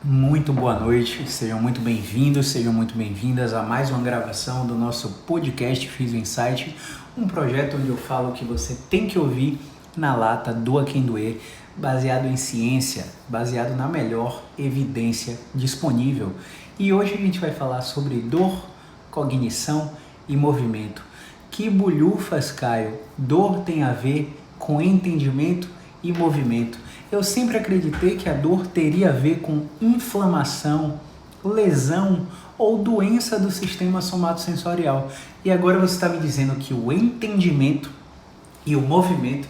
Muito boa noite, sejam muito bem-vindos, sejam muito bem-vindas a mais uma gravação do nosso podcast Physio Insight, um projeto onde eu falo que você tem que ouvir na lata, doa quem doer, baseado em ciência, baseado na melhor evidência disponível. E hoje a gente vai falar sobre dor, cognição e movimento. Que bulhufas, Caio, dor tem a ver com entendimento e movimento? Eu sempre acreditei que a dor teria a ver com inflamação, lesão ou doença do sistema somatosensorial. E agora você está me dizendo que o entendimento e o movimento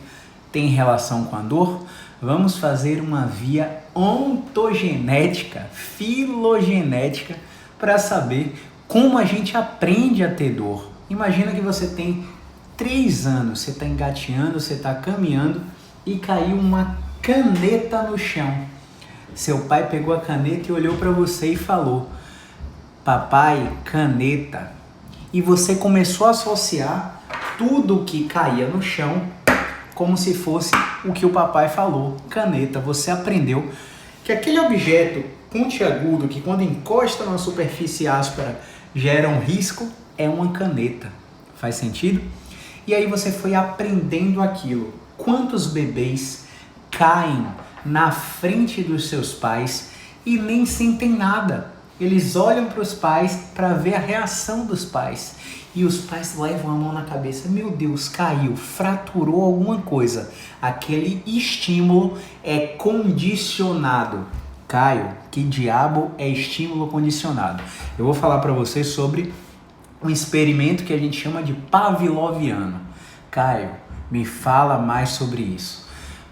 têm relação com a dor? Vamos fazer uma via ontogenética, filogenética, para saber como a gente aprende a ter dor. Imagina que você tem 3 anos, você está engateando, você está caminhando e caiu uma caneta no chão. Seu pai pegou a caneta e olhou para você e falou: papai, caneta. E você começou a associar tudo que caía no chão como se fosse o que o papai falou, caneta. Você aprendeu que aquele objeto pontiagudo que quando encosta numa superfície áspera gera um risco é uma caneta. Faz sentido? E aí você foi aprendendo aquilo. Quantos bebês caem na frente dos seus pais e nem sentem nada? Eles olham para os pais para ver a reação dos pais e os pais levam a mão na cabeça. Meu Deus, caiu, fraturou alguma coisa. Aquele estímulo é condicionado. Caio, que diabo é estímulo condicionado? Eu vou falar para você sobre um experimento que a gente chama de pavloviano. Caio, me fala mais sobre isso.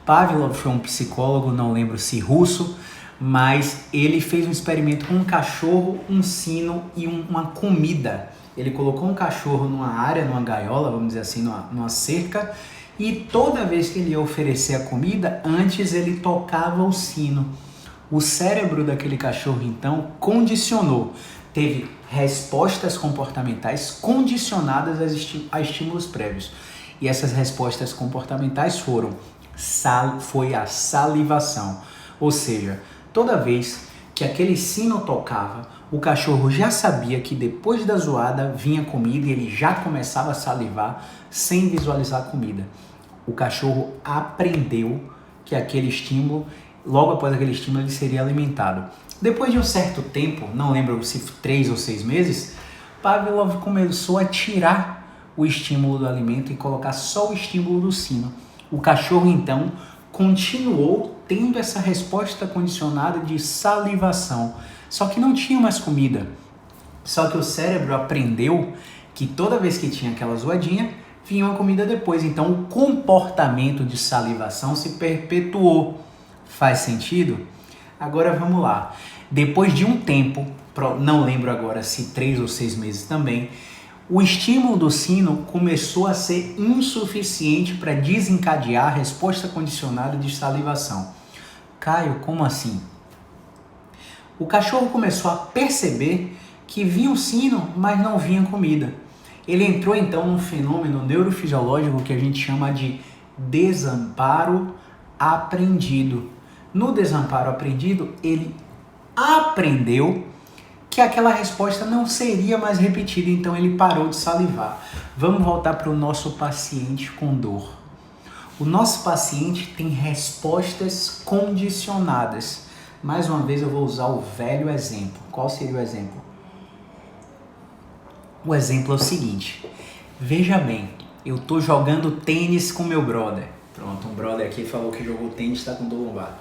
Pavlov foi um psicólogo, não lembro se russo, mas ele fez um experimento com um cachorro, um sino e uma comida. Ele colocou um cachorro numa área, numa gaiola, vamos dizer assim, numa cerca, e toda vez que ele ia oferecer a comida, antes ele tocava o sino. O cérebro daquele cachorro, então, condicionou, teve respostas comportamentais condicionadas a estímulos prévios. E essas respostas comportamentais foi a salivação. Ou seja, toda vez que aquele sino tocava, o cachorro já sabia que depois da zoada vinha comida e ele já começava a salivar sem visualizar a comida. O cachorro aprendeu que aquele estímulo, logo após aquele estímulo, ele seria alimentado. Depois de um certo tempo, não lembro se 3 ou 6 meses, Pavlov começou a tirar o estímulo do alimento e colocar só o estímulo do sino. O cachorro, então, continuou tendo essa resposta condicionada de salivação, só que não tinha mais comida. Só que o cérebro aprendeu que toda vez que tinha aquela zoadinha, vinha uma comida depois. Então, o comportamento de salivação se perpetuou. Faz sentido? Agora vamos lá. Depois de um tempo, não lembro agora se 3 ou 6 meses também, o estímulo do sino começou a ser insuficiente para desencadear a resposta condicionada de salivação. Caio, como assim? O cachorro começou a perceber que vinha o sino, mas não vinha comida. Ele entrou então num fenômeno neurofisiológico que a gente chama de desamparo aprendido. No desamparo aprendido, ele aprendeu que aquela resposta não seria mais repetida, então ele parou de salivar. Vamos voltar para o nosso paciente com dor. O nosso paciente tem respostas condicionadas. Mais uma vez eu vou usar o velho exemplo. Qual seria o exemplo? O exemplo é o seguinte. Veja bem, eu estou jogando tênis com meu brother. Pronto, um brother aqui falou que jogou tênis e está com dor lombar.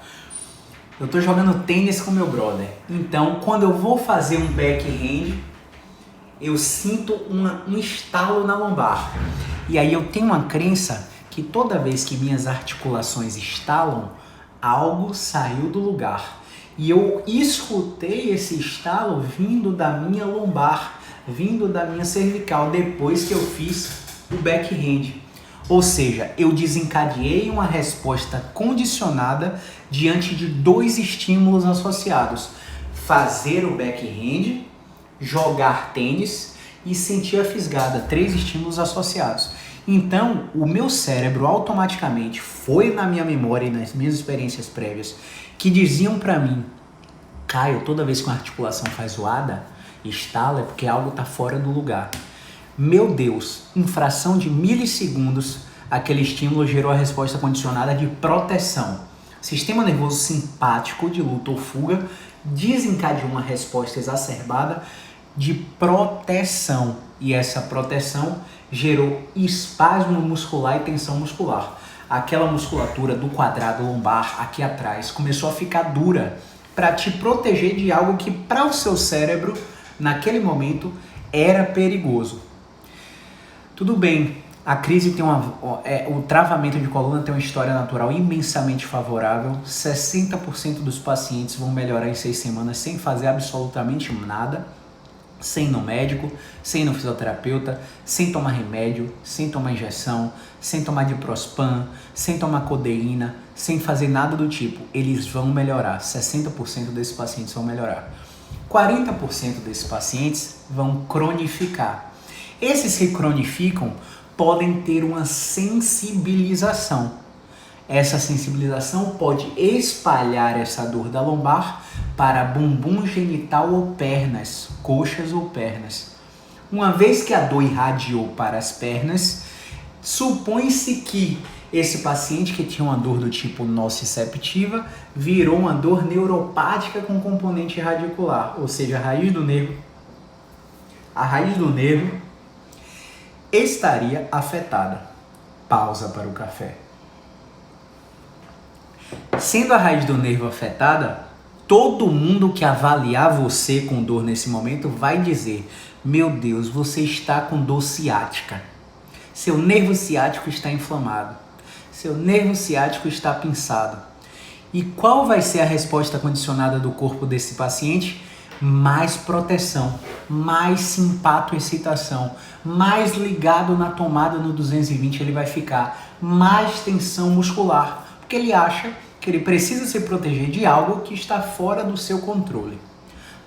Eu tô jogando tênis com meu brother. Então, quando eu vou fazer um backhand, eu sinto um estalo na lombar. E aí eu tenho uma crença que toda vez que minhas articulações estalam, algo saiu do lugar. E eu escutei esse estalo vindo da minha lombar, vindo da minha cervical, depois que eu fiz o backhand. Ou seja, eu desencadeei uma resposta condicionada diante de 2 estímulos associados. Fazer o backhand, jogar tênis e sentir a fisgada. 3 estímulos associados. Então, o meu cérebro automaticamente foi na minha memória e nas minhas experiências prévias que diziam para mim: Caio, toda vez que uma articulação faz zoada, estala, é porque algo está fora do lugar. Meu Deus, em fração de milissegundos, aquele estímulo gerou a resposta condicionada de proteção. Sistema nervoso simpático de luta ou fuga desencadeou uma resposta exacerbada de proteção. E essa proteção gerou espasmo muscular e tensão muscular. Aquela musculatura do quadrado lombar aqui atrás começou a ficar dura para te proteger de algo que para o seu cérebro, naquele momento, era perigoso. Tudo bem, a crise tem o travamento de coluna tem uma história natural imensamente favorável. 60% dos pacientes vão melhorar em 6 semanas sem fazer absolutamente nada, sem ir no médico, sem ir no fisioterapeuta, sem tomar remédio, sem tomar injeção, sem tomar diprospan, sem tomar codeína, sem fazer nada do tipo. Eles vão melhorar, 60% desses pacientes vão melhorar. 40% desses pacientes vão cronificar. Esses que cronificam podem ter uma sensibilização. Essa sensibilização pode espalhar essa dor da lombar para bumbum genital ou pernas, coxas ou pernas. Uma vez que a dor irradiou para as pernas, supõe-se que esse paciente que tinha uma dor do tipo nociceptiva virou uma dor neuropática com componente radicular, ou seja, a raiz do nervo estaria afetada. Pausa para o café. Sendo a raiz do nervo afetada, todo mundo que avaliar você com dor nesse momento vai dizer: meu Deus, você está com dor ciática. Seu nervo ciático está inflamado. Seu nervo ciático está pinçado. E qual vai ser a resposta condicionada do corpo desse paciente? Mais proteção, mais simpato-excitação, mais ligado na tomada no 220 ele vai ficar, mais tensão muscular, porque ele acha que ele precisa se proteger de algo que está fora do seu controle.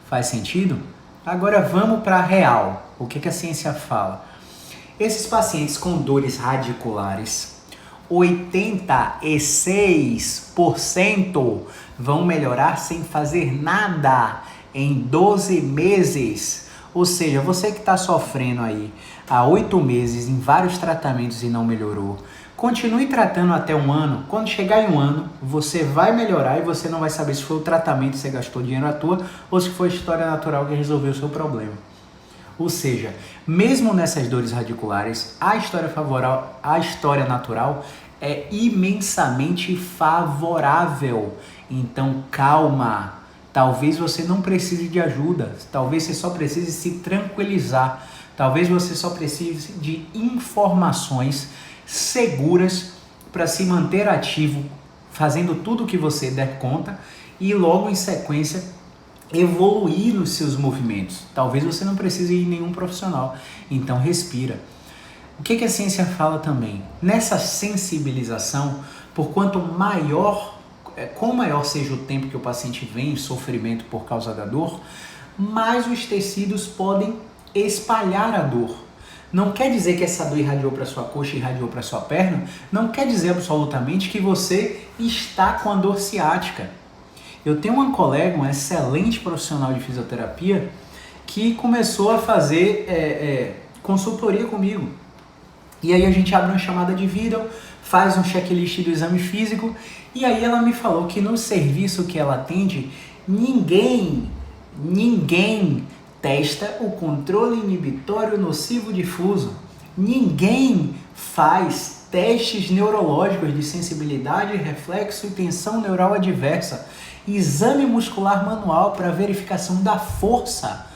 Faz sentido? Agora vamos para a real. O que a ciência fala? Esses pacientes com dores radiculares, 86% vão melhorar sem fazer nada em 12 meses. Ou seja, você que está sofrendo aí há 8 meses em vários tratamentos e não melhorou, continue tratando até 1 ano. Quando chegar em 1 ano, você vai melhorar e você não vai saber se foi o tratamento que você gastou dinheiro à toa ou se foi a história natural que resolveu o seu problema. Ou seja, mesmo nessas dores radiculares, a história natural é imensamente favorável. Então, calma. Talvez você não precise de ajuda. Talvez você só precise se tranquilizar. Talvez você só precise de informações seguras para se manter ativo, fazendo tudo o que você der conta e logo em sequência evoluir nos seus movimentos. Talvez você não precise ir em nenhum profissional. Então respira. O que a ciência fala também? Nessa sensibilização, por quanto quanto maior seja o tempo que o paciente vem em sofrimento por causa da dor, mais os tecidos podem espalhar a dor. Não quer dizer que essa dor irradiou para sua coxa e irradiou para sua perna, não quer dizer absolutamente que você está com a dor ciática. Eu tenho uma colega, um excelente profissional de fisioterapia, que começou a fazer consultoria comigo. E aí a gente abre uma chamada de vídeo, faz um checklist do exame físico, e aí ela me falou que no serviço que ela atende, ninguém testa o controle inibitório nocivo difuso. Ninguém faz testes neurológicos de sensibilidade, reflexo e tensão neural adversa. Exame muscular manual para verificação da força.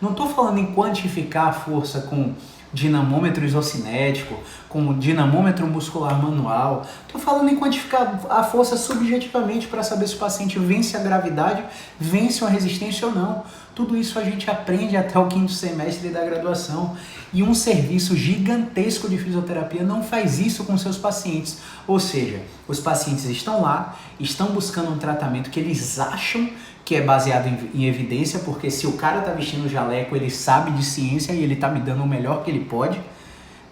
Não estou falando em quantificar a força com dinamômetro isocinético, com dinamômetro muscular manual. Estou falando em quantificar a força subjetivamente para saber se o paciente vence a gravidade, vence uma resistência ou não. Tudo isso a gente aprende até o 5º semestre da graduação. E um serviço gigantesco de fisioterapia não faz isso com seus pacientes. Ou seja, os pacientes estão lá, estão buscando um tratamento que eles acham que é baseado em evidência, porque se o cara está vestindo jaleco, ele sabe de ciência e ele está me dando o melhor que ele pode,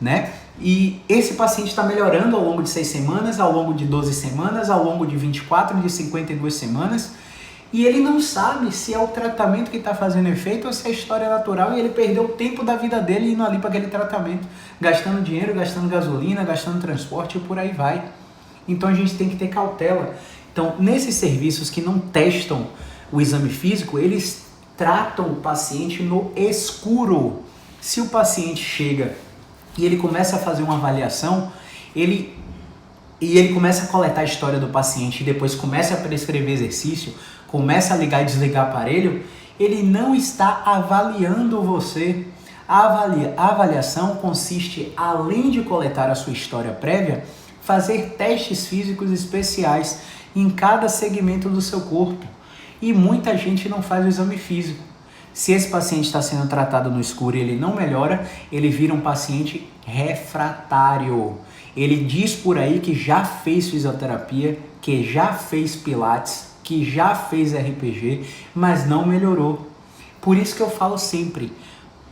né? E esse paciente está melhorando ao longo de 6 semanas, ao longo de 12 semanas, ao longo de 24, de 52 semanas. E ele não sabe se é o tratamento que está fazendo efeito ou se é a história natural, e ele perdeu o tempo da vida dele indo ali para aquele tratamento, gastando dinheiro, gastando gasolina, gastando transporte e por aí vai. Então a gente tem que ter cautela. Então, nesses serviços que não testam o exame físico, eles tratam o paciente no escuro. Se o paciente chega e ele começa a fazer uma avaliação, ele começa a coletar a história do paciente e depois começa a prescrever exercício, começa a ligar e desligar o aparelho, ele não está avaliando você. A avaliação consiste, além de coletar a sua história prévia, fazer testes físicos especiais em cada segmento do seu corpo. E muita gente não faz o exame físico. Se esse paciente está sendo tratado no escuro e ele não melhora, ele vira um paciente refratário. Ele diz por aí que já fez fisioterapia, que já fez pilates, que já fez RPG, mas não melhorou. Por isso que eu falo sempre,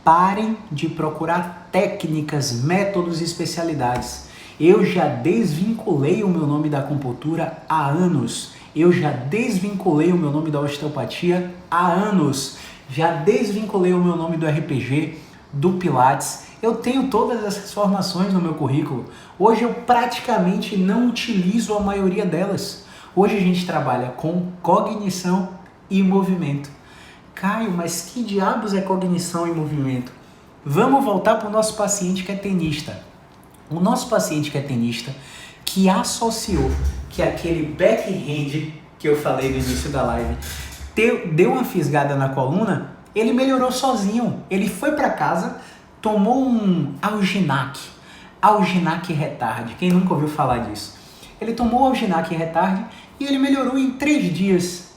parem de procurar técnicas, métodos e especialidades. Eu já desvinculei o meu nome da acupuntura há anos. Eu já desvinculei o meu nome da osteopatia há anos. Já desvinculei o meu nome do RPG, do Pilates. Eu tenho todas essas formações no meu currículo. Hoje eu praticamente não utilizo a maioria delas. Hoje a gente trabalha com cognição e movimento. Caio, mas que diabos é cognição e movimento? Vamos voltar para o nosso paciente que é tenista. O nosso paciente que é tenista, que associou que aquele backhand que eu falei no início da live deu uma fisgada na coluna, ele melhorou sozinho. Ele foi para casa, tomou um Alginac Retard. Quem nunca ouviu falar disso? Ele tomou o Alginac Retard e ele melhorou em 3 dias.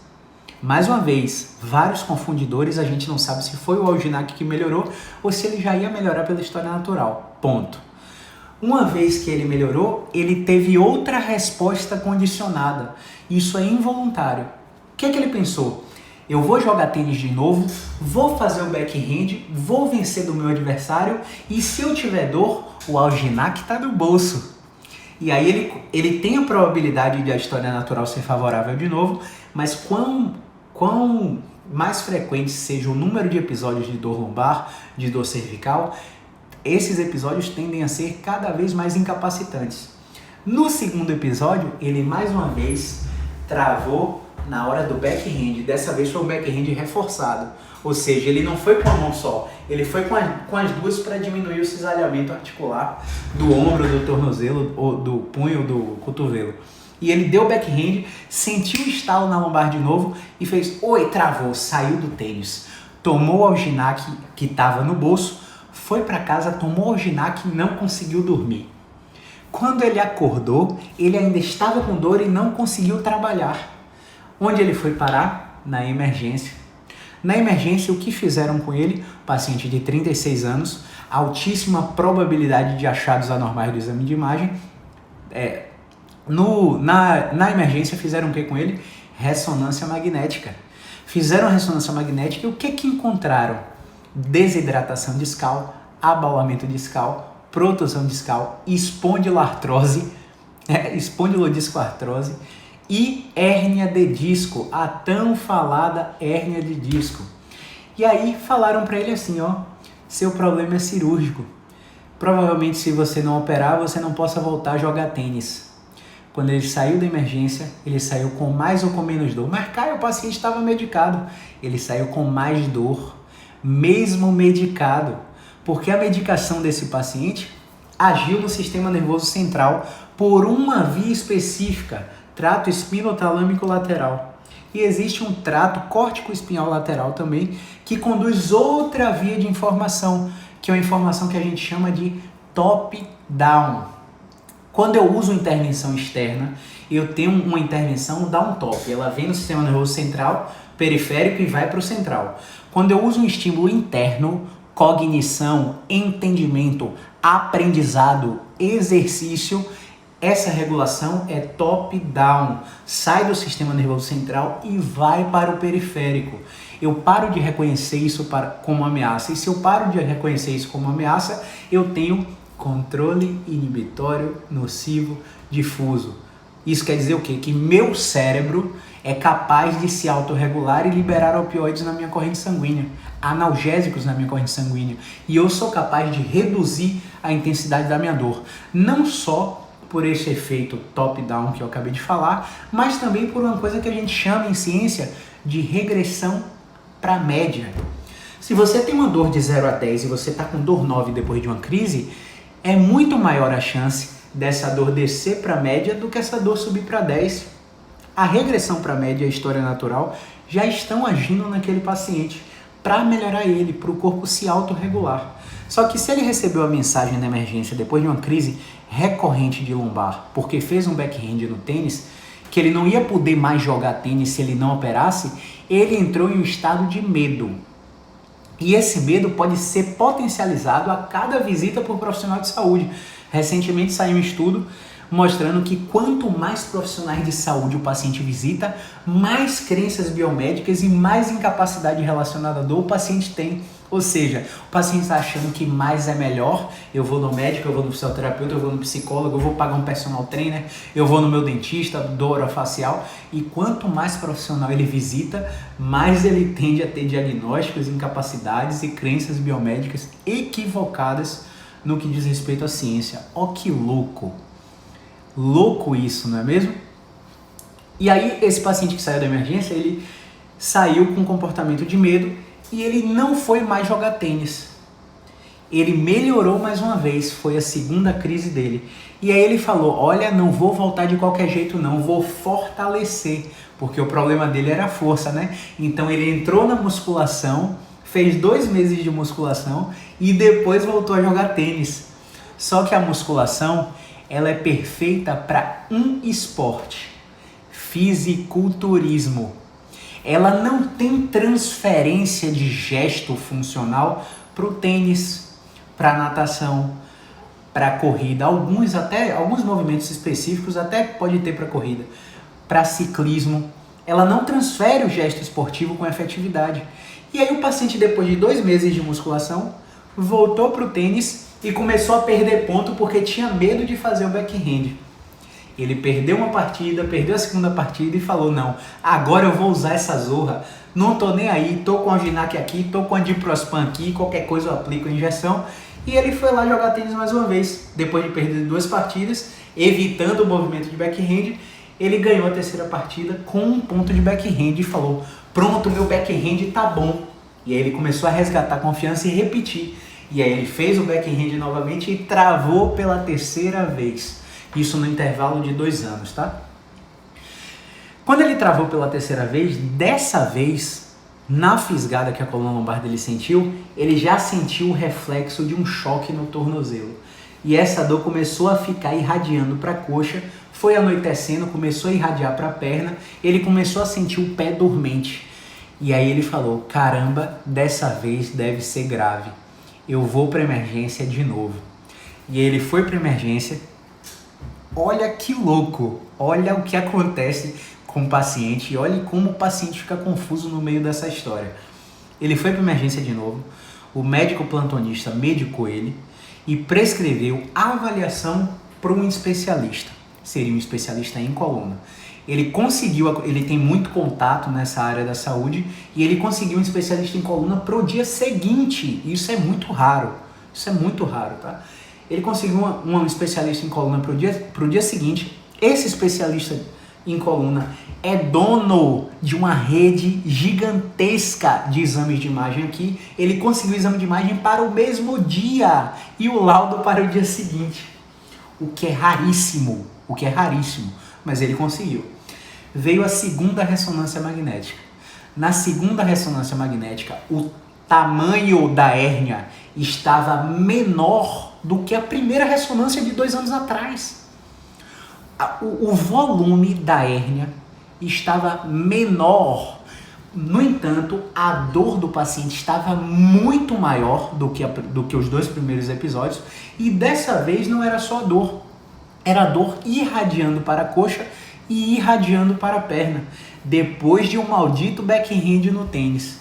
Mais uma vez, vários confundidores, a gente não sabe se foi o Alginac que melhorou ou se ele já ia melhorar pela história natural. Ponto. Uma vez que ele melhorou, ele teve outra resposta condicionada. Isso é involuntário. O que é que ele pensou? Eu vou jogar tênis de novo, vou fazer o backhand, vou vencer do meu adversário e se eu tiver dor, o Alginac está no bolso. E aí ele tem a probabilidade de a história natural ser favorável de novo, mas quão mais frequente seja o número de episódios de dor lombar, de dor cervical, esses episódios tendem a ser cada vez mais incapacitantes. No segundo episódio, ele mais uma vez travou na hora do backhand. Dessa vez foi um backhand reforçado. Ou seja, ele não foi com a mão só, ele foi com as duas para diminuir o cisalhamento articular do ombro, do tornozelo, ou do punho, do cotovelo. E ele deu backhand, sentiu o estalo na lombar de novo e fez, travou, saiu do tênis. Tomou o Alginac que estava no bolso, foi para casa, tomou o Alginac e não conseguiu dormir. Quando ele acordou, ele ainda estava com dor e não conseguiu trabalhar. Onde ele foi parar? Na emergência. Na emergência, o que fizeram com ele? Paciente de 36 anos, altíssima probabilidade de achados anormais do exame de imagem. Na emergência, fizeram o que com ele? Ressonância magnética. Fizeram a ressonância magnética e o que encontraram? Desidratação discal, abaulamento discal, protusão discal, espondilodiscoartrose e hérnia de disco, a tão falada hérnia de disco. E aí falaram para ele assim, seu problema é cirúrgico. Provavelmente se você não operar, você não possa voltar a jogar tênis. Quando ele saiu da emergência, ele saiu com mais ou com menos dor. Mas, Caio, o paciente estava medicado. Ele saiu com mais dor, mesmo medicado. Porque a medicação desse paciente agiu no sistema nervoso central por uma via específica, trato espinotalâmico lateral. E existe um trato córtico-espinhal lateral também, que conduz outra via de informação, que é uma informação que a gente chama de top-down. Quando eu uso intervenção externa, eu tenho uma intervenção down-top. Ela vem no sistema nervoso central, periférico e vai para o central. Quando eu uso um estímulo interno, cognição, entendimento, aprendizado, exercício, essa regulação é top-down, sai do sistema nervoso central e vai para o periférico. Eu paro de reconhecer isso como ameaça, e se eu paro de reconhecer isso como ameaça, eu tenho controle inibitório nocivo difuso. Isso quer dizer o quê? Que meu cérebro, é capaz de se autorregular e liberar opioides na minha corrente sanguínea, analgésicos na minha corrente sanguínea, e eu sou capaz de reduzir a intensidade da minha dor, não só por esse efeito top-down que eu acabei de falar, mas também por uma coisa que a gente chama em ciência de regressão para a média. Se você tem uma dor de 0 a 10 e você está com dor 9 depois de uma crise, é muito maior a chance dessa dor descer para a média do que essa dor subir para 10. A regressão para a média e a história natural já estão agindo naquele paciente para melhorar ele, para o corpo se autorregular. Só que se ele recebeu a mensagem da emergência depois de uma crise recorrente de lombar, porque fez um backhand no tênis, que ele não ia poder mais jogar tênis se ele não operasse, ele entrou em um estado de medo. E esse medo pode ser potencializado a cada visita por profissional de saúde. Recentemente saiu um estudo mostrando que quanto mais profissionais de saúde o paciente visita, mais crenças biomédicas e mais incapacidade relacionada à dor o paciente tem. Ou seja, o paciente está achando que mais é melhor, eu vou no médico, eu vou no fisioterapeuta, eu vou no psicólogo, eu vou pagar um personal trainer, eu vou no meu dentista, dor orofacial, e quanto mais profissional ele visita, mais ele tende a ter diagnósticos, incapacidades e crenças biomédicas equivocadas no que diz respeito à ciência. Ó que louco! Louco isso, não é mesmo? E aí esse paciente que saiu da emergência, ele saiu com um comportamento de medo e ele não foi mais jogar tênis. Ele melhorou mais uma vez, foi a segunda crise dele. E aí ele falou, olha, não vou voltar de qualquer jeito não, vou fortalecer, porque o problema dele era a força, né? Então ele entrou na musculação, fez 2 meses de musculação e depois voltou a jogar tênis. Só que a musculação, ela é perfeita para um esporte, fisiculturismo. Ela não tem transferência de gesto funcional para o tênis, para a natação, para a corrida. Alguns movimentos específicos até pode ter para corrida. Para ciclismo, ela não transfere o gesto esportivo com efetividade. E aí o paciente, depois de 2 meses de musculação, voltou para o tênis e começou a perder ponto porque tinha medo de fazer o backhand. Ele perdeu uma partida, perdeu a segunda partida e falou, não, agora eu vou usar essa zorra, não tô nem aí, tô com a Ginac aqui, tô com a Diprospan aqui, qualquer coisa eu aplico a injeção. E ele foi lá jogar tênis mais uma vez, depois de perder 2 partidas, evitando o movimento de backhand, ele ganhou a 3ª partida com 1 ponto de backhand e falou, pronto, meu backhand tá bom. E aí ele começou a resgatar a confiança e repetir. E aí ele fez o backhand novamente e travou pela 3ª vez. Isso no intervalo de 2 anos, tá? Quando ele travou pela 3ª vez, dessa vez, na fisgada que a coluna lombar dele sentiu, ele já sentiu o reflexo de um choque no tornozelo. E essa dor começou a ficar irradiando para a coxa, foi anoitecendo, começou a irradiar para a perna, ele começou a sentir o pé dormente. E aí ele falou, caramba, dessa vez deve ser grave. Eu vou para emergência de novo. E ele foi para emergência. Olha que louco, olha o que acontece com o paciente e olha como o paciente fica confuso no meio dessa história. Ele foi para emergência de novo, o médico plantonista medicou ele e prescreveu avaliação para um especialista. Seria um especialista em coluna. Ele tem muito contato nessa área da saúde e ele conseguiu um especialista em coluna para o dia seguinte. Isso é muito raro, tá? Ele conseguiu um especialista em coluna para o dia seguinte. Esse especialista em coluna é dono de uma rede gigantesca de exames de imagem aqui. Ele conseguiu o exame de imagem para o mesmo dia e o laudo para o dia seguinte. O que é raríssimo, mas ele conseguiu. Veio a 2ª ressonância magnética. Na 2ª ressonância magnética, o tamanho da hérnia estava menor do que a primeira ressonância de 2 anos atrás. O volume da hérnia estava menor. No entanto, a dor do paciente estava muito maior do que os 2 primeiros episódios. E dessa vez não era só a dor. Era a dor irradiando para a coxa e irradiando para a perna. Depois de um maldito backhand no tênis.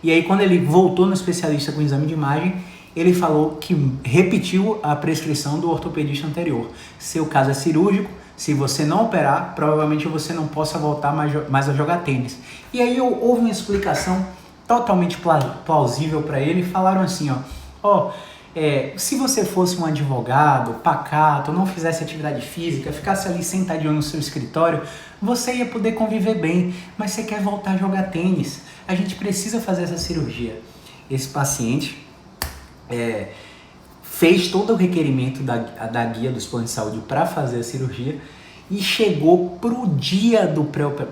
E aí quando ele voltou no especialista com o exame de imagem, ele falou que repetiu a prescrição do ortopedista anterior. Seu caso é cirúrgico, Se você não operar, provavelmente você não possa voltar mais a jogar tênis. E aí houve uma explicação totalmente plausível para ele. Falaram assim, se você fosse um advogado pacato, não fizesse atividade física, ficasse ali sentadinho no seu escritório, você ia poder conviver bem, mas você quer voltar a jogar tênis. A gente precisa fazer essa cirurgia. Esse paciente fez todo o requerimento da guia dos planos de saúde para fazer a cirurgia e chegou pro dia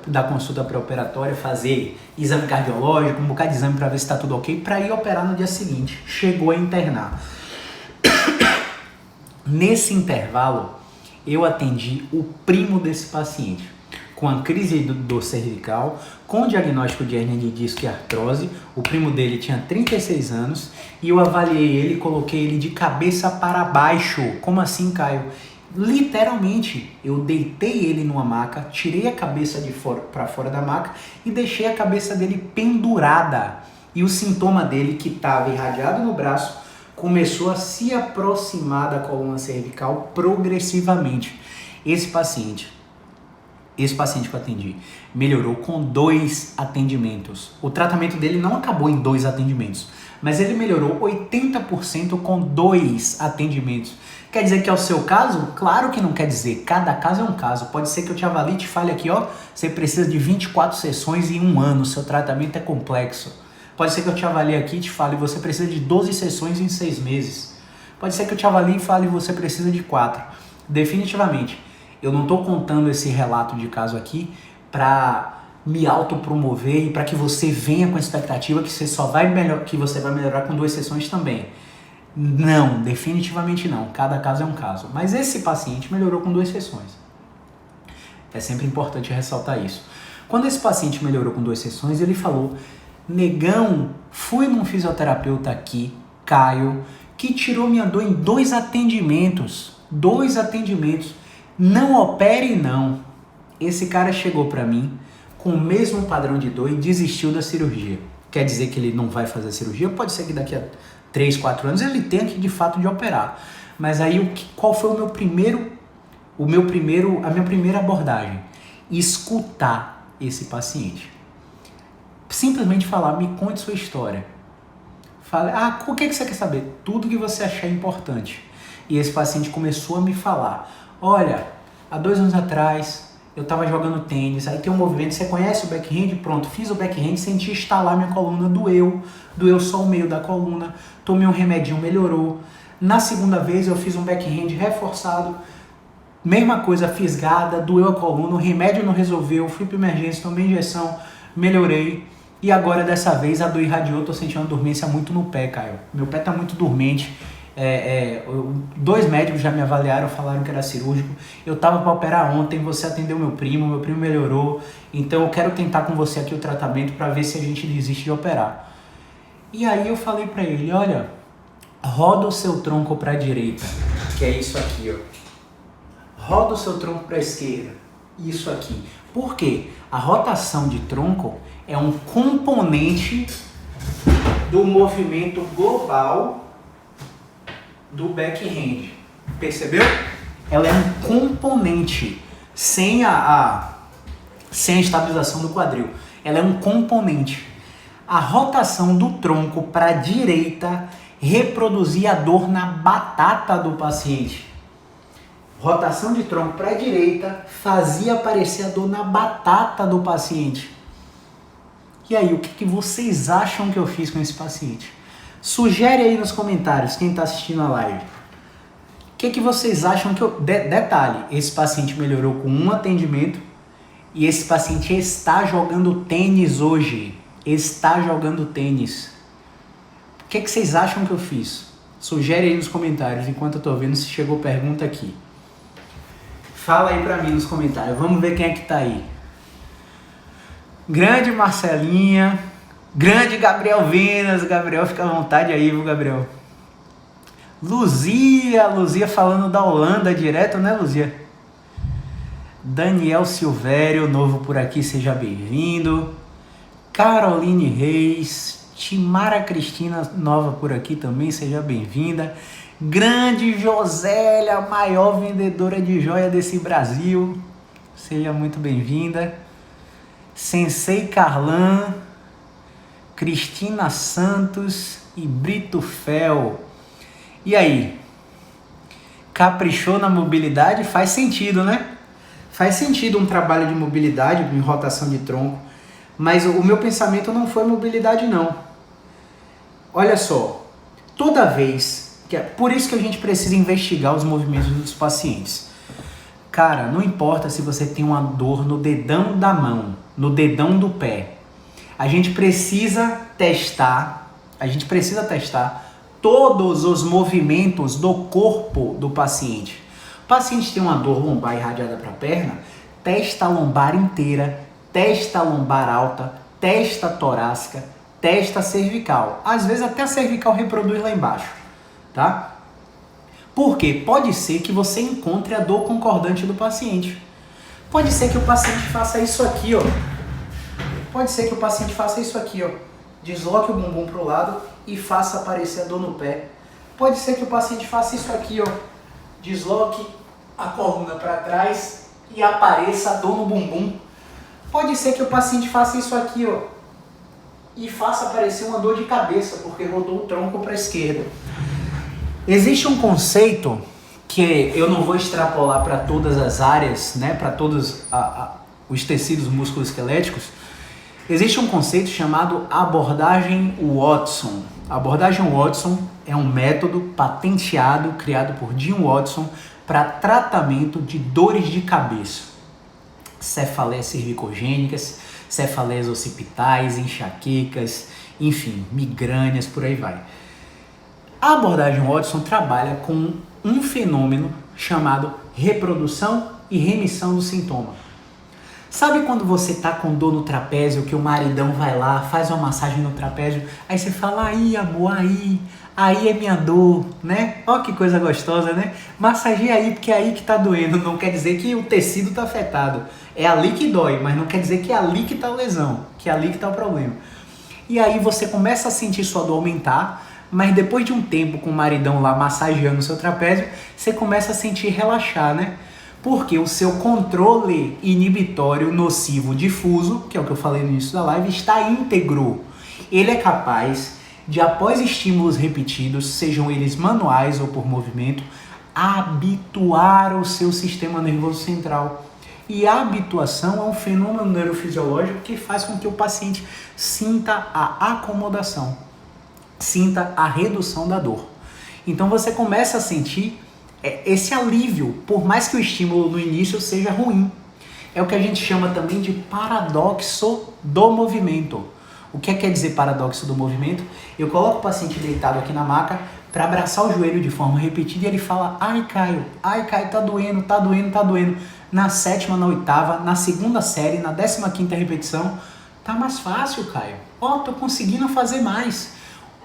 da consulta pré-operatória fazer exame cardiológico, um bocado de exame para ver se está tudo ok, para ir operar no dia seguinte. Chegou a internar. Nesse intervalo, eu atendi o primo desse paciente, com a crise de dor cervical, com diagnóstico de hérnia de disco e artrose. O primo dele tinha 36 anos e eu avaliei ele e coloquei ele de cabeça para baixo. Como assim, Caio? Literalmente, eu deitei ele numa maca, tirei a cabeça para fora da maca e deixei a cabeça dele pendurada. E o sintoma dele, que estava irradiado no braço, começou a se aproximar da coluna cervical progressivamente. Esse paciente que eu atendi melhorou com 2 atendimentos. O tratamento dele não acabou em 2 atendimentos, mas ele melhorou 80% com 2 atendimentos. Quer dizer que é o seu caso? Claro que não quer dizer. Cada caso é um caso. Pode ser que eu te avalie e te fale aqui, você precisa de 24 sessões em 1 ano, seu tratamento é complexo. Pode ser que eu te avalie aqui e te fale, você precisa de 12 sessões em 6 meses. Pode ser que eu te avalie e fale, você precisa de 4. Definitivamente, eu não estou contando esse relato de caso aqui para me autopromover e para que você venha com a expectativa que você vai melhorar com 2 sessões também. Não, definitivamente não. Cada caso é um caso. Mas esse paciente melhorou com 2 sessões. É sempre importante ressaltar isso. Quando esse paciente melhorou com 2 sessões, ele falou: negão, fui num fisioterapeuta aqui, Caio, que tirou minha dor em 2 atendimentos. 2 atendimentos. Não opere não. Esse cara chegou pra mim com o mesmo padrão de dor e desistiu da cirurgia. Quer dizer que ele não vai fazer a cirurgia? Pode ser que daqui a 3, 4 anos ele tenha que de fato de operar. Mas aí qual foi a minha primeira abordagem? Escutar esse paciente. Simplesmente falar, me conte sua história. Fale, o que você quer saber? Tudo que você achar importante. E esse paciente começou a me falar, olha, há 2 anos atrás eu estava jogando tênis, aí tem um movimento, você conhece o backhand? Pronto, fiz o backhand, senti estalar minha coluna, doeu só o meio da coluna, tomei um remedinho, melhorou. Na segunda vez eu fiz um backhand reforçado, mesma coisa, fisgada, doeu a coluna, o remédio não resolveu, fui para emergência, tomei injeção, melhorei. E agora dessa vez a dor irradiou, tô sentindo uma dormência muito no pé, Caio. Meu pé tá muito dormente. 2 médicos já me avaliaram, falaram que era cirúrgico. Eu tava para operar ontem, você atendeu meu primo melhorou. Então eu quero tentar com você aqui o tratamento para ver se a gente desiste de operar. E aí eu falei para ele, olha, roda o seu tronco para a direita, que é isso aqui, Roda o seu tronco para a esquerda, isso aqui. Por quê? A rotação de tronco é um componente do movimento global do backhand. Percebeu? Ela é um componente sem a estabilização do quadril. Ela é um componente. A rotação do tronco para a direita reproduzia a dor na batata do paciente. Rotação de tronco para a direita fazia aparecer a dor na batata do paciente. E aí, o que vocês acham que eu fiz com esse paciente? Sugere aí nos comentários, quem está assistindo a live. O que vocês acham que eu... Detalhe, esse paciente melhorou com 1 atendimento e esse paciente está jogando tênis hoje. Está jogando tênis. O que vocês acham que eu fiz? Sugere aí nos comentários, enquanto eu estou vendo se chegou pergunta aqui. Fala aí pra mim nos comentários, vamos ver quem é que tá aí. Grande Marcelinha, grande Gabriel Vinas, Gabriel, fica à vontade aí, viu, Gabriel? Luzia falando da Holanda direto, né, Luzia? Daniel Silvério, novo por aqui, seja bem-vindo. Caroline Reis, Timara Cristina, nova por aqui também, seja bem-vinda. Grande Josélia, a maior vendedora de joia desse Brasil. Seja muito bem-vinda. Sensei Carlan, Cristina Santos e Brito Fel. E aí? Caprichou na mobilidade? Faz sentido, né? Faz sentido um trabalho de mobilidade, em rotação de tronco. Mas o meu pensamento não foi mobilidade, não. Olha só, toda vez... Por isso que a gente precisa investigar os movimentos dos pacientes. Cara, não importa se você tem uma dor no dedão da mão, no dedão do pé. A gente precisa testar todos os movimentos do corpo do paciente. O paciente tem uma dor lombar irradiada para a perna, testa a lombar inteira, testa a lombar alta, testa a torácica, testa a cervical. Às vezes até a cervical reproduz lá embaixo, tá? Porque pode ser que você encontre a dor concordante do paciente. Pode ser que o paciente faça isso aqui, ó. Desloque o bumbum para o lado e faça aparecer a dor no pé. Pode ser que o paciente faça isso aqui, ó. Desloque a coluna para trás e apareça a dor no bumbum. Pode ser que o paciente faça isso aqui, ó, e faça aparecer uma dor de cabeça, porque rodou o tronco para a esquerda. Existe um conceito que eu não vou extrapolar para todas as áreas, né, para todos os tecidos musculoesqueléticos. Existe um conceito chamado abordagem Watson. A abordagem Watson é um método patenteado, criado por Jim Watson, para tratamento de dores de cabeça. Cefaleias cervicogênicas, cefaleias occipitais, enxaquecas, enfim, migrânias, por aí vai. A abordagem Watson trabalha com um fenômeno chamado reprodução e remissão do sintoma. Sabe quando você tá com dor no trapézio, que o maridão vai lá, faz uma massagem no trapézio, aí você fala, aí amor, aí é minha dor, né? Ó que coisa gostosa, né? Massageia aí, porque é aí que tá doendo, não quer dizer que o tecido tá afetado. É ali que dói, mas não quer dizer que é ali que tá a lesão, que é ali que tá o problema. E aí você começa a sentir sua dor aumentar, mas depois de um tempo com o maridão lá massageando o seu trapézio, você começa a sentir relaxar, né? Porque o seu controle inibitório nocivo difuso, que é o que eu falei no início da live, está íntegro. Ele é capaz de, após estímulos repetidos, sejam eles manuais ou por movimento, habituar o seu sistema nervoso central. E a habituação é um fenômeno neurofisiológico que faz com que o paciente sinta a acomodação, sinta a redução da dor. Então você começa a sentir esse alívio, por mais que o estímulo no início seja ruim. É o que a gente chama também de paradoxo do movimento. O que quer dizer paradoxo do movimento? Eu coloco o paciente deitado aqui na maca para abraçar o joelho de forma repetida e ele fala, ai Caio, tá doendo. Na 7ª, na 8ª, na 2ª série, na 15ª repetição, tá mais fácil, Caio. Tô conseguindo fazer mais.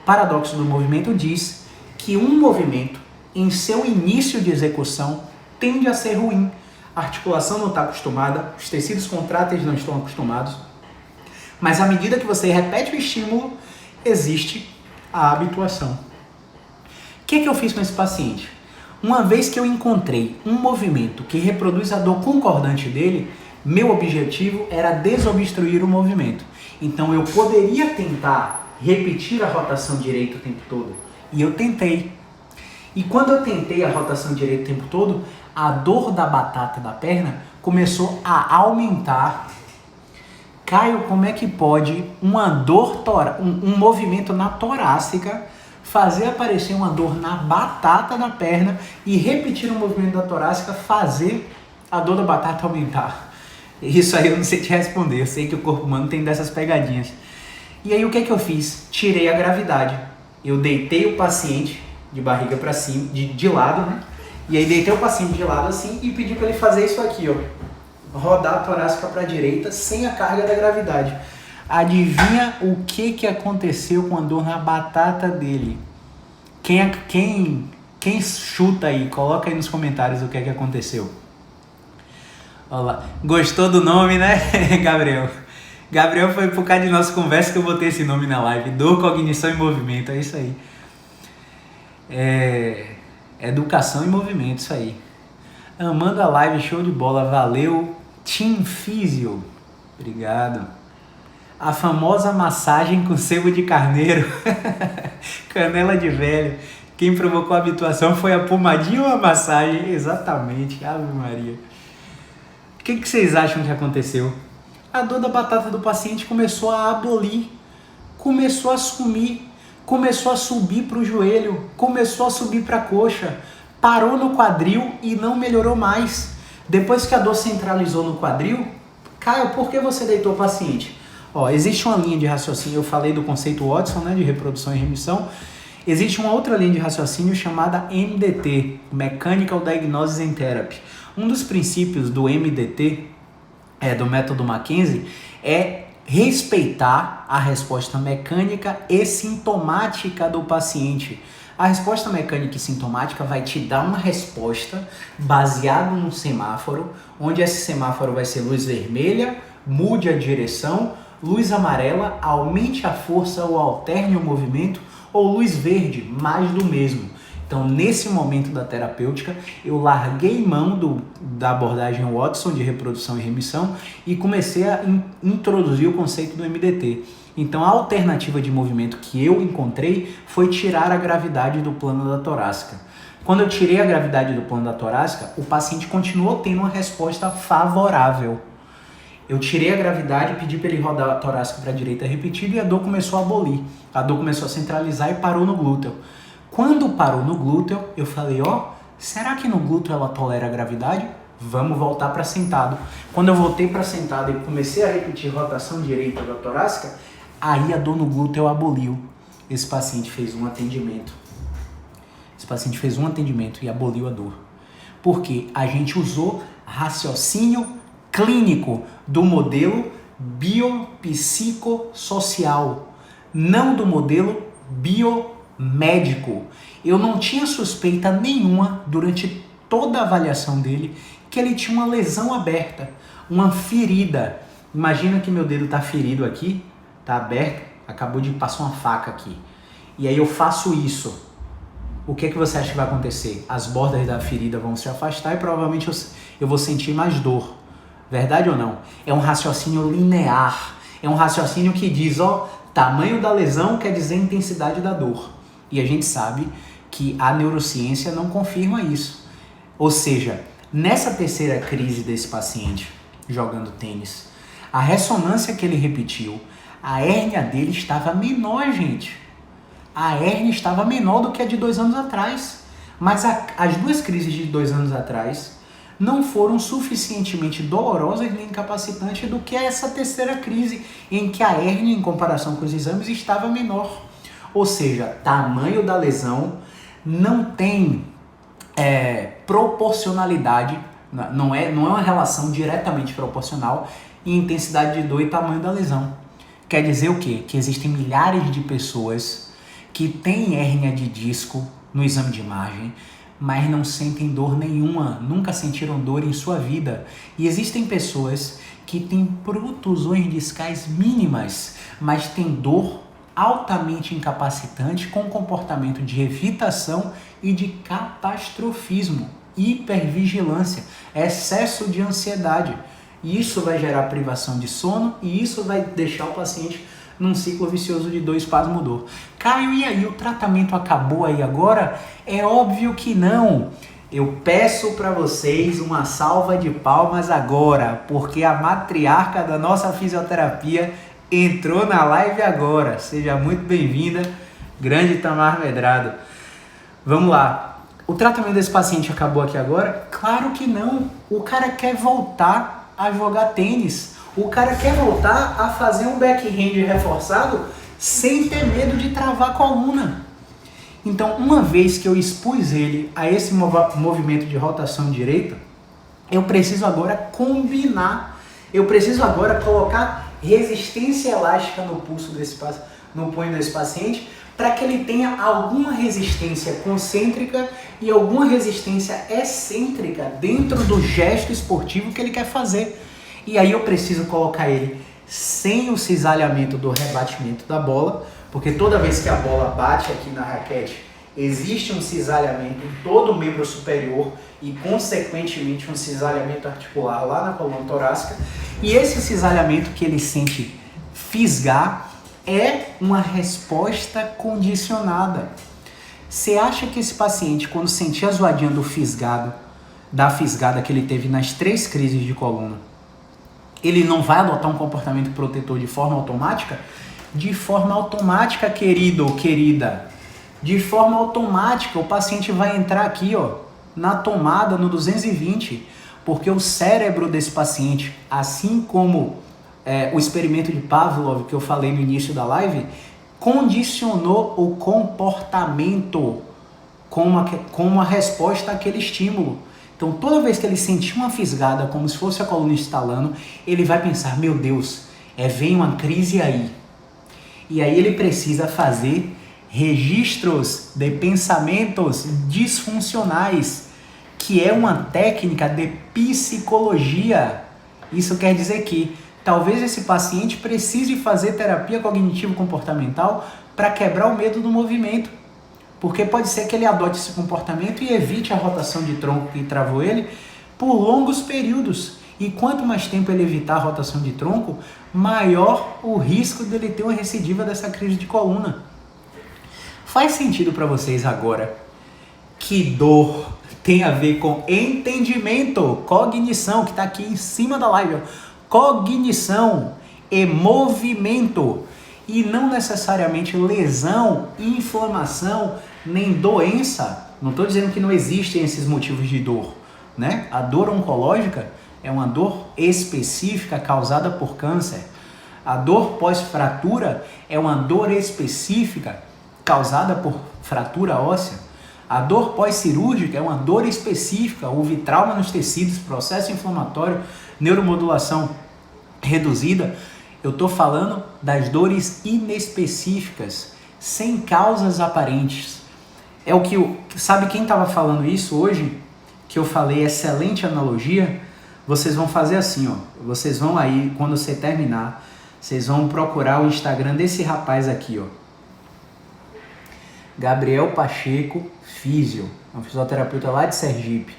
O paradoxo do movimento diz que um movimento em seu início de execução tende a ser ruim. A articulação não está acostumada, os tecidos contráteis não estão acostumados, mas à medida que você repete o estímulo, existe a habituação. O que eu fiz com esse paciente? Uma vez que eu encontrei um movimento que reproduz a dor concordante dele, meu objetivo era desobstruir o movimento. Então eu poderia tentar repetir a rotação direita o tempo todo, e eu tentei. E quando eu tentei a rotação direita o tempo todo, a dor da batata da perna começou a aumentar. Caio, como é que pode uma dor, um movimento na torácica fazer aparecer uma dor na batata da perna e repetir o movimento da torácica fazer a dor da batata aumentar? Isso aí eu não sei te responder, eu sei que o corpo humano tem dessas pegadinhas. E aí o que eu fiz? Tirei a gravidade. Eu deitei o paciente de barriga para cima, de lado, né? E aí deitei o paciente de lado assim e pedi para ele fazer isso aqui, ó. Rodar a torácica para a direita sem a carga da gravidade. Adivinha o que aconteceu com a dor na batata dele? Quem chuta aí? Coloca aí nos comentários o que aconteceu. Olha lá. Gostou do nome, né, Gabriel? Gabriel foi por causa de nossa conversa que eu botei esse nome na live. Dor, cognição e movimento, é isso aí. Educação em movimento, isso aí. Amando a live, show de bola, valeu. Team Físio, obrigado. A famosa massagem com sebo de carneiro, canela de velho. Quem provocou a habituação foi a pomadinha ou a massagem? Exatamente, Ave Maria. O que vocês acham que aconteceu? A dor da batata do paciente começou a abolir, começou a sumir, começou a subir para o joelho, começou a subir para a coxa, parou no quadril e não melhorou mais. Depois que a dor centralizou no quadril, Caio, por que você deitou o paciente? Existe uma linha de raciocínio, eu falei do conceito Watson, né, de reprodução e remissão. Existe uma outra linha de raciocínio chamada MDT, Mechanical Diagnosis and Therapy. Um dos princípios do MDT, do método Mackenzie, é respeitar a resposta mecânica e sintomática do paciente. A resposta mecânica e sintomática vai te dar uma resposta baseada num semáforo, onde esse semáforo vai ser luz vermelha, mude a direção, luz amarela, aumente a força ou alterne o movimento, ou luz verde, mais do mesmo. Então, nesse momento da terapêutica, eu larguei mão da abordagem Watson de reprodução e remissão e comecei a introduzir o conceito do MDT. Então, a alternativa de movimento que eu encontrei foi tirar a gravidade do plano da torácica. Quando eu tirei a gravidade do plano da torácica, o paciente continuou tendo uma resposta favorável. Eu tirei a gravidade, pedi para ele rodar a torácica para a direita repetido e a dor começou a abolir. A dor começou a centralizar e parou no glúteo. Quando parou no glúteo, eu falei, será que no glúteo ela tolera a gravidade? Vamos voltar para sentado. Quando eu voltei para sentado e comecei a repetir rotação direita da torácica, aí a dor no glúteo aboliu. Esse paciente fez um atendimento. E aboliu a dor. Porque a gente usou raciocínio clínico do modelo biopsicossocial, não do modelo biomédico. Eu não tinha suspeita nenhuma durante toda a avaliação dele que ele tinha uma lesão aberta, uma ferida. Imagina que meu dedo está ferido aqui, está aberto, acabou de passar uma faca aqui. E aí eu faço isso. O que você acha que vai acontecer? As bordas da ferida vão se afastar e provavelmente eu vou sentir mais dor. Verdade ou não? É um raciocínio linear. É um raciocínio que diz, tamanho da lesão quer dizer intensidade da dor. E a gente sabe que a neurociência não confirma isso. Ou seja, nessa terceira crise desse paciente jogando tênis, a ressonância que ele repetiu, a hérnia dele estava menor, gente. A hérnia estava menor do que a de 2 anos atrás. Mas as 2 crises de 2 anos atrás não foram suficientemente dolorosas nem incapacitantes do que essa terceira crise, em que a hérnia, em comparação com os exames, estava menor. Ou seja, tamanho da lesão não tem proporcionalidade, não é uma relação diretamente proporcional em intensidade de dor e tamanho da lesão. Quer dizer o quê? Que existem milhares de pessoas que têm hérnia de disco no exame de imagem, mas não sentem dor nenhuma, nunca sentiram dor em sua vida. E existem pessoas que têm protusões discais mínimas, mas têm dor altamente incapacitante com comportamento de evitação e de catastrofismo, hipervigilância, excesso de ansiedade. E isso vai gerar privação de sono e isso vai deixar o paciente num ciclo vicioso de dor, espasmo, dor. Caio, e aí, o tratamento acabou aí agora? É óbvio que não. Eu peço para vocês uma salva de palmas agora, porque a matriarca da nossa fisioterapia entrou na live agora. Seja muito bem-vinda, grande Tamar Medrado. Vamos lá. O tratamento desse paciente acabou aqui agora? Claro que não. O cara quer voltar a jogar tênis. O cara quer voltar a fazer um backhand reforçado sem ter medo de travar a coluna. Então, uma vez que eu expus ele a esse movimento de rotação direita, eu preciso agora combinar, eu preciso agora colocar resistência elástica no pulso no punho desse paciente, para que ele tenha alguma resistência concêntrica e alguma resistência excêntrica dentro do gesto esportivo que ele quer fazer. E aí eu preciso colocar ele sem o cisalhamento do rebatimento da bola, porque toda vez que a bola bate aqui na raquete, existe um cisalhamento em todo o membro superior e, consequentemente, um cisalhamento articular lá na coluna torácica. E esse cisalhamento que ele sente fisgar é uma resposta condicionada. Você acha que esse paciente, quando sentir a zoadinha do fisgado, da fisgada que ele teve nas 3 crises de coluna, ele não vai adotar um comportamento protetor de forma automática? De forma automática, querido ou querida. De forma automática, o paciente vai entrar aqui, ó, na tomada, no 220, porque o cérebro desse paciente, assim como o experimento de Pavlov que eu falei no início da live, condicionou o comportamento como uma resposta àquele estímulo. Então, toda vez que ele sentir uma fisgada, como se fosse a coluna estalando, ele vai pensar, meu Deus, vem uma crise aí. E aí ele precisa fazer registros de pensamentos disfuncionais, que é uma técnica de psicologia. Isso quer dizer que talvez esse paciente precise fazer terapia cognitivo-comportamental para quebrar o medo do movimento. Porque pode ser que ele adote esse comportamento e evite a rotação de tronco que travou ele por longos períodos. E quanto mais tempo ele evitar a rotação de tronco, maior o risco dele ter uma recidiva dessa crise de coluna. Faz sentido para vocês agora que dor tem a ver com entendimento, cognição, que está aqui em cima da live, ó. Cognição e movimento, e não necessariamente lesão, inflamação, nem doença. Não estou dizendo que não existem esses motivos de dor, né? A dor oncológica é uma dor específica causada por câncer. A dor pós-fratura é uma dor específica causada por fratura óssea. A dor pós-cirúrgica é uma dor específica, houve trauma nos tecidos, processo inflamatório, neuromodulação reduzida. Eu estou falando das dores inespecíficas, sem causas aparentes. É o que sabe quem estava falando isso hoje? Que eu falei, excelente analogia. Vocês vão fazer assim, ó. Vocês vão aí, quando você terminar, vocês vão procurar o Instagram desse rapaz aqui, ó. Gabriel Pacheco, físio, um fisioterapeuta lá de Sergipe.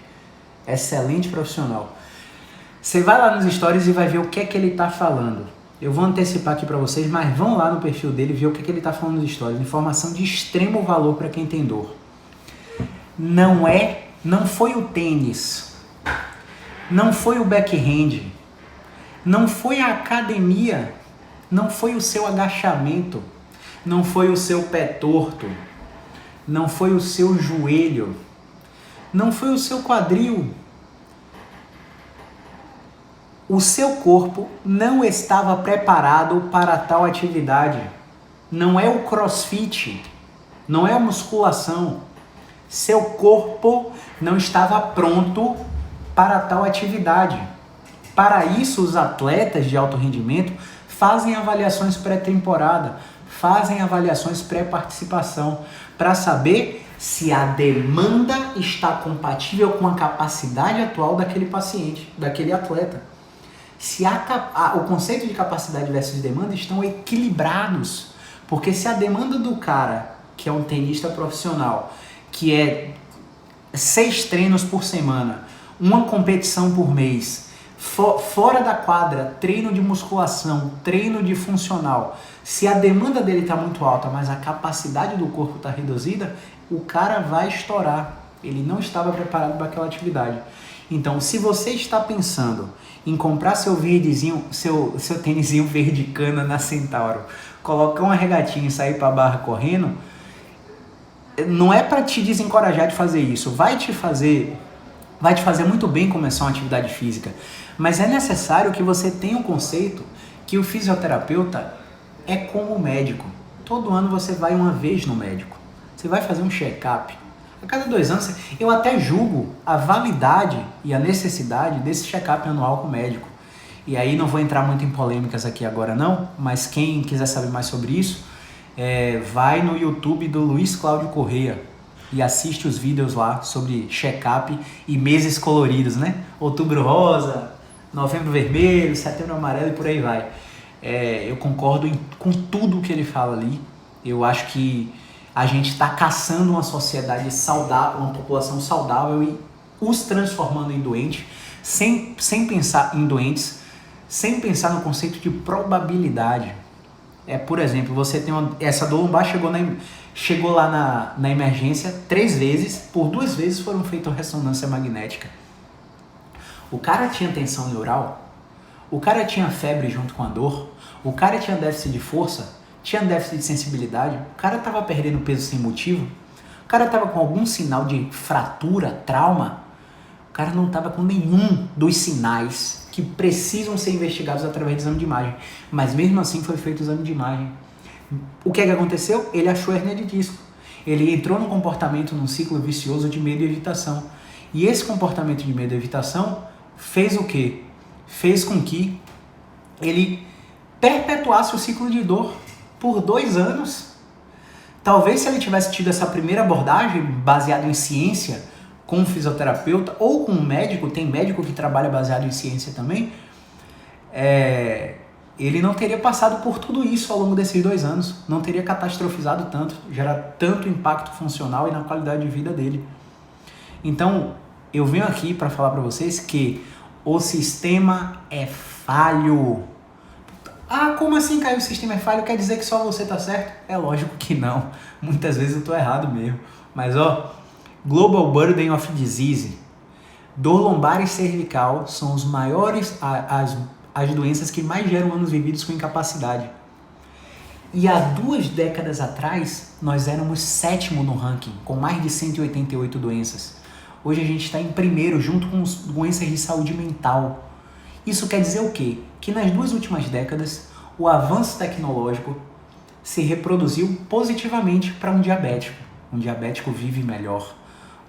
Excelente profissional. Você vai lá nos stories e vai ver o que é que ele está falando. Eu vou antecipar aqui para vocês, mas vão lá no perfil dele ver o que é que ele está falando nos stories. Informação de extremo valor para quem tem dor. Não foi o tênis, não foi o backhand, não foi a academia, não foi o seu agachamento, não foi o seu pé torto, não foi o seu joelho, não foi o seu quadril. O seu corpo não estava preparado para tal atividade. Não é o crossfit, não é a musculação. Seu corpo não estava pronto para tal atividade. Para isso, os atletas de alto rendimento fazem avaliações pré-temporada, fazem avaliações pré-participação, para saber se a demanda está compatível com a capacidade atual daquele paciente, daquele atleta. Se o conceito de capacidade versus demanda estão equilibrados. Porque se a demanda do cara, que é um tenista profissional, que é 6 treinos por semana, uma competição por mês, fora da quadra, treino de musculação, treino de funcional, se a demanda dele está muito alta, mas a capacidade do corpo está reduzida, o cara vai estourar. Ele não estava preparado para aquela atividade. Então, se você está pensando em comprar seu verdezinho, seu tênisinho verde cana na Centauro, colocar uma regatinha e sair para a barra correndo, não é para te desencorajar de fazer isso. Vai te fazer muito bem começar uma atividade física. Mas é necessário que você tenha um conceito que o fisioterapeuta é como o médico. Todo ano você vai uma vez no médico. Você vai fazer um check-up. A cada 2 anos, eu até julgo a validade e a necessidade desse check-up anual com o médico. E aí não vou entrar muito em polêmicas aqui agora não, mas quem quiser saber mais sobre isso, vai no YouTube do Luiz Cláudio Correia e assiste os vídeos lá sobre check-up e meses coloridos, né? Outubro rosa, novembro vermelho, setembro amarelo e por aí vai. Eu concordo com tudo que ele fala ali. Eu acho que a gente está caçando uma sociedade saudável, uma população saudável e os transformando em doentes, sem pensar em doentes, sem pensar no conceito de probabilidade. Por exemplo, você tem essa dor lombar chegou lá na emergência 3 vezes, por 2 vezes foram feitas ressonância magnética. O cara tinha tensão neural, o cara tinha febre junto com a dor, o cara tinha déficit de força, tinha déficit de sensibilidade, o cara estava perdendo peso sem motivo, o cara estava com algum sinal de fratura, trauma, o cara não estava com nenhum dos sinais que precisam ser investigados através do exame de imagem. Mas mesmo assim foi feito o exame de imagem. O que aconteceu? Ele achou hernia de disco. Ele entrou num comportamento, num ciclo vicioso de medo e evitação. E esse comportamento de medo e evitação fez o quê? Fez com que ele perpetuasse o ciclo de dor por 2 anos. Talvez se ele tivesse tido essa primeira abordagem baseada em ciência, com um fisioterapeuta ou com um médico, tem médico que trabalha baseado em ciência também, ele não teria passado por tudo isso ao longo desses 2 anos, não teria catastrofizado tanto, gerar tanto impacto funcional e na qualidade de vida dele. Então, eu venho aqui para falar para vocês que o sistema é falho. Ah, como assim, Caio, o sistema é falho? Quer dizer que só você tá certo? É lógico que não. Muitas vezes eu tô errado mesmo. Mas Global Burden of Disease, dor lombar e cervical são os maiores, as doenças que mais geram anos vividos com incapacidade. E há 2 décadas atrás, nós éramos 7º no ranking, com mais de 188 doenças. Hoje a gente está em primeiro, junto com doenças de saúde mental. Isso quer dizer o quê? Que nas 2 últimas décadas, o avanço tecnológico se reproduziu positivamente para um diabético. Um diabético vive melhor.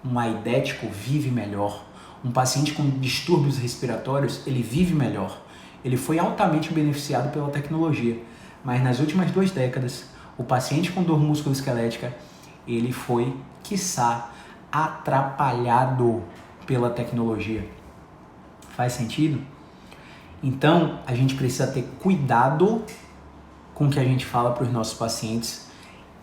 Um aidético vive melhor. Um paciente com distúrbios respiratórios, ele vive melhor. Ele foi altamente beneficiado pela tecnologia. Mas nas últimas 2 décadas, o paciente com dor musculoesquelética, ele foi, quiçá, atrapalhado pela tecnologia. Faz sentido? Então, a gente precisa ter cuidado com o que a gente fala para os nossos pacientes.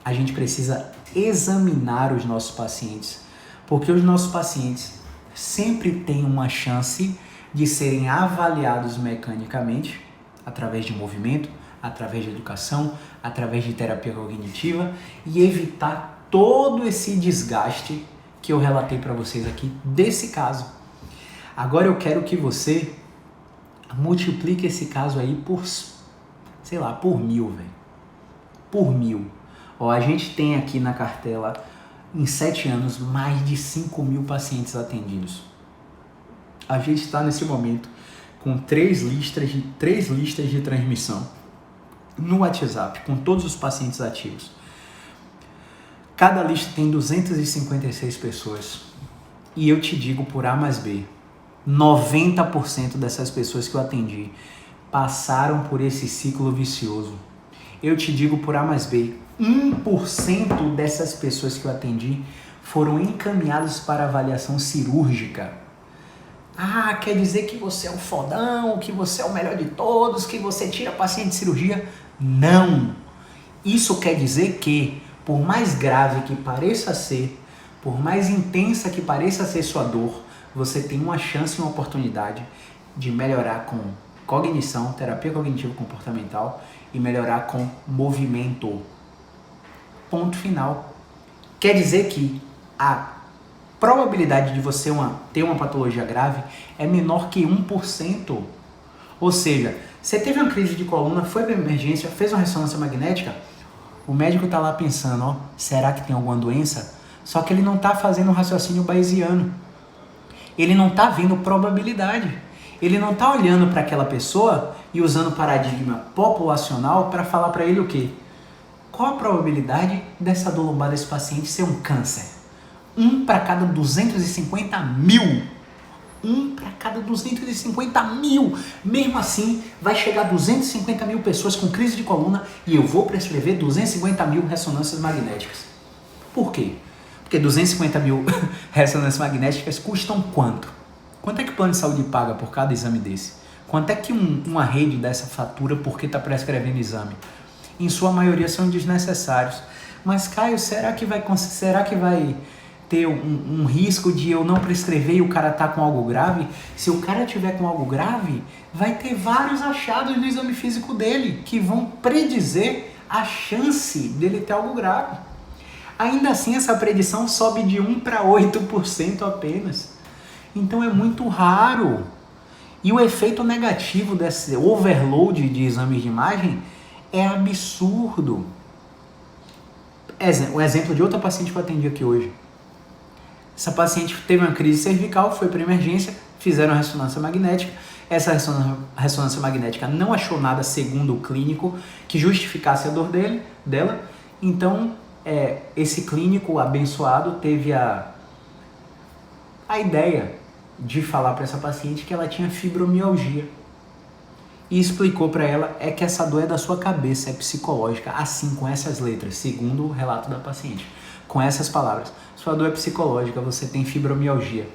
A gente precisa examinar os nossos pacientes, porque os nossos pacientes sempre têm uma chance de serem avaliados mecanicamente, através de movimento, através de educação, através de terapia cognitiva e evitar todo esse desgaste que eu relatei para vocês aqui desse caso. Agora eu quero que você multiplique esse caso aí por, sei lá, por 1000, velho. Por 1000. A gente tem aqui na cartela, em 7 anos, mais de 5.000 pacientes atendidos. A gente está nesse momento com 3 listas de transmissão no WhatsApp, com todos os pacientes ativos. Cada lista tem 256 pessoas. E eu te digo por A mais B, 90% dessas pessoas que eu atendi passaram por esse ciclo vicioso. Eu te digo por A mais B, 1% dessas pessoas que eu atendi foram encaminhadas para avaliação cirúrgica. Ah, quer dizer que você é um fodão, que você é o melhor de todos, que você tira paciente de cirurgia? Não! Isso quer dizer que, por mais grave que pareça ser, por mais intensa que pareça ser sua dor, você tem uma chance e uma oportunidade de melhorar com cognição, terapia cognitivo comportamental e melhorar com movimento. Ponto final. Quer dizer que a probabilidade de você ter uma patologia grave é menor que 1%. Ou seja, você teve uma crise de coluna, foi para emergência, fez uma ressonância magnética, o médico está lá pensando, será que tem alguma doença? Só que ele não está fazendo um raciocínio bayesiano. Ele não está vendo probabilidade. Ele não está olhando para aquela pessoa e usando paradigma populacional para falar para ele o quê? Qual a probabilidade dessa dor lombar desse paciente ser um câncer? 1 para cada 250 mil. 1 para cada 250 mil. Mesmo assim, vai chegar 250 mil pessoas com crise de coluna e eu vou prescrever 250 mil ressonâncias magnéticas. Por quê? Porque 250 mil ressonâncias magnéticas custam quanto? Quanto é que o plano de saúde paga por cada exame desse? Quanto é que uma rede dessa fatura porque está prescrevendo exame? Em sua maioria são desnecessários. Mas Caio, será que vai ter um risco de eu não prescrever e o cara tá com algo grave? Se o cara tiver com algo grave, vai ter vários achados no exame físico dele que vão predizer a chance dele ter algo grave. Ainda assim, essa predição sobe de 1 para 8% apenas. Então é muito raro. E o efeito negativo desse overload de exames de imagem é absurdo. O exemplo de outra paciente que eu atendi aqui hoje. Essa paciente teve uma crise cervical, foi para emergência, fizeram ressonância magnética. Essa ressonância magnética não achou nada, segundo o clínico, que justificasse a dor dela. Então, esse clínico abençoado teve a ideia de falar para essa paciente que ela tinha fibromialgia. E explicou para ela que essa dor é da sua cabeça, é psicológica, assim, com essas letras, segundo o relato da paciente. Com essas palavras, sua dor é psicológica, você tem fibromialgia.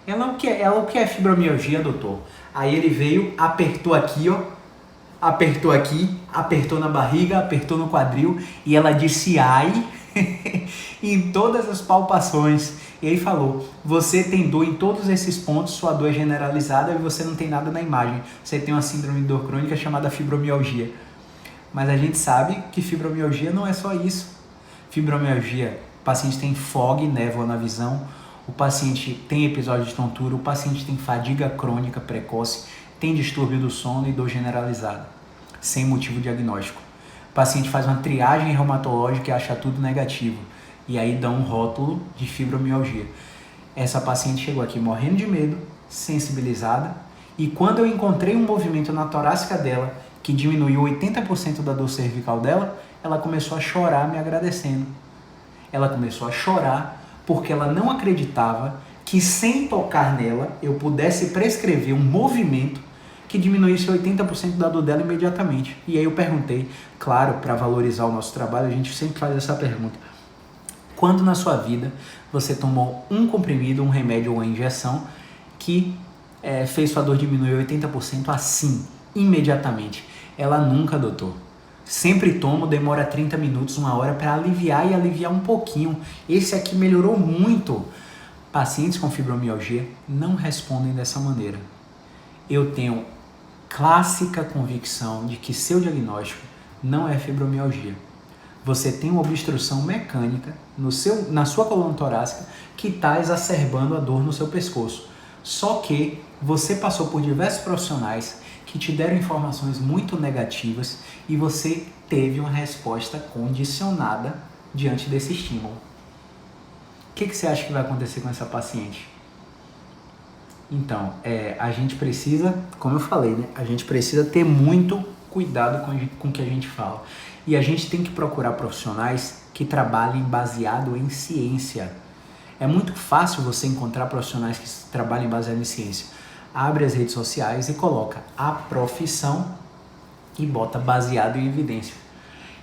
Ela, o que é fibromialgia, doutor? Aí ele veio, apertou aqui, ó, apertou aqui, apertou na barriga, apertou no quadril, e ela disse ai, em todas as palpações. E aí falou, você tem dor em todos esses pontos, sua dor é generalizada e você não tem nada na imagem. Você tem uma síndrome de dor crônica chamada fibromialgia. Mas a gente sabe que fibromialgia não é só isso. Fibromialgia, o paciente tem fog, névoa na visão, o paciente tem episódio de tontura, o paciente tem fadiga crônica precoce, tem distúrbio do sono e dor generalizada, sem motivo diagnóstico. O paciente faz uma triagem reumatológica e acha tudo negativo. E aí dá um rótulo de fibromialgia. Essa paciente chegou aqui morrendo de medo, sensibilizada, e quando eu encontrei um movimento na torácica dela, que diminuiu 80% da dor cervical dela, ela começou a chorar me agradecendo. Ela começou a chorar porque ela não acreditava que sem tocar nela eu pudesse prescrever um movimento que diminuísse 80% da dor dela imediatamente. E aí eu perguntei, claro, para valorizar o nosso trabalho, a gente sempre faz essa pergunta. Quando na sua vida você tomou um comprimido, um remédio ou uma injeção que fez sua dor diminuir 80% assim, imediatamente? Ela nunca, doutor. Sempre tomo, demora 30 minutos, 1 hora para aliviar e aliviar um pouquinho. Esse aqui melhorou muito. Pacientes com fibromialgia não respondem dessa maneira. Eu tenho clássica convicção de que seu diagnóstico não é fibromialgia. Você tem uma obstrução mecânica na sua coluna torácica que está exacerbando a dor no seu pescoço. Só que você passou por diversos profissionais que te deram informações muito negativas e você teve uma resposta condicionada diante desse estímulo. O que você acha que vai acontecer com essa paciente? Então, a gente precisa, como eu falei, né? A gente precisa ter muito cuidado com o que a gente fala. E a gente tem que procurar profissionais que trabalhem baseado em ciência. É muito fácil você encontrar profissionais que trabalhem baseado em ciência. Abre as redes sociais e coloca a profissão e bota baseado em evidência.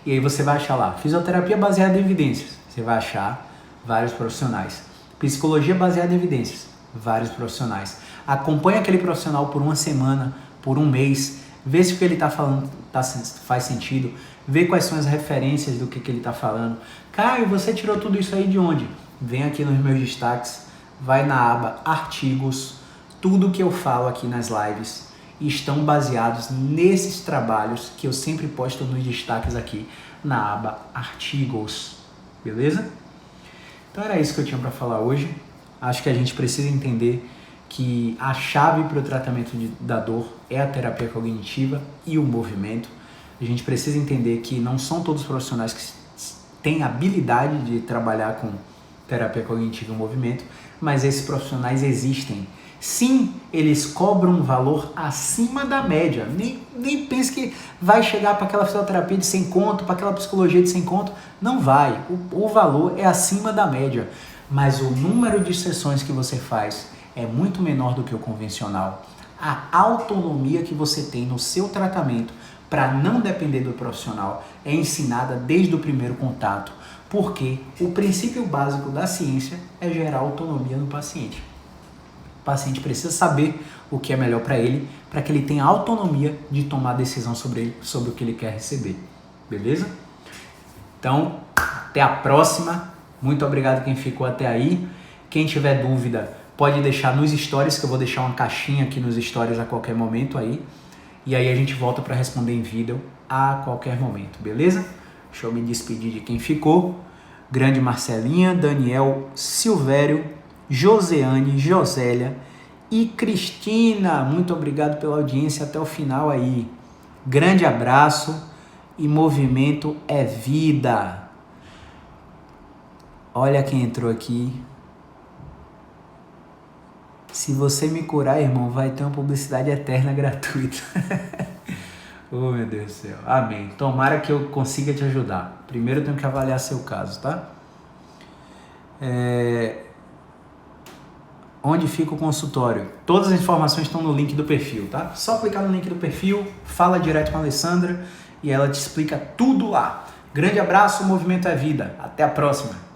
E aí você vai achar lá, fisioterapia baseada em evidências. Você vai achar vários profissionais. Psicologia baseada em evidências. Vários profissionais. Acompanha aquele profissional por uma semana, por um mês, vê se o que ele está falando faz sentido, vê quais são as referências do que ele está falando. Caio, você tirou tudo isso aí de onde? Vem aqui nos meus destaques, vai na aba artigos, tudo que eu falo aqui nas lives estão baseados nesses trabalhos que eu sempre posto nos destaques aqui na aba artigos, beleza? Então era isso que eu tinha para falar hoje. Acho que a gente precisa entender que a chave para o tratamento da dor é a terapia cognitiva e o movimento. A gente precisa entender que não são todos os profissionais que têm habilidade de trabalhar com terapia cognitiva e movimento, mas esses profissionais existem. Sim, eles cobram um valor acima da média. Nem pense que vai chegar para aquela fisioterapia de 100 conto, para aquela psicologia de 100 conto. Não vai. O valor é acima da média. Mas o número de sessões que você faz é muito menor do que o convencional. A autonomia que você tem no seu tratamento para não depender do profissional é ensinada desde o primeiro contato, porque o princípio básico da ciência é gerar autonomia no paciente. O paciente precisa saber o que é melhor para ele, para que ele tenha autonomia de tomar decisão sobre o que ele quer receber. Beleza? Então, Até a próxima. Muito obrigado quem ficou até aí. Quem tiver dúvida, pode deixar nos stories, que eu vou deixar uma caixinha aqui nos stories a qualquer momento aí. E aí a gente volta para responder em vídeo a qualquer momento, beleza? Deixa eu me despedir de quem ficou. Grande Marcelinha, Daniel, Silvério, Joseane, Josélia e Cristina. Muito obrigado pela audiência até o final aí. Grande abraço e movimento é vida. Olha quem entrou aqui. Se você me curar, irmão, vai ter uma publicidade eterna gratuita. Oh, meu Deus do céu. Amém. Tomara que eu consiga te ajudar. Primeiro eu tenho que avaliar seu caso, tá? Onde fica o consultório? Todas as informações estão no link do perfil, tá? Só clicar no link do perfil, fala direto com a Alessandra e ela te explica tudo lá. Grande abraço, o movimento é vida. Até a próxima.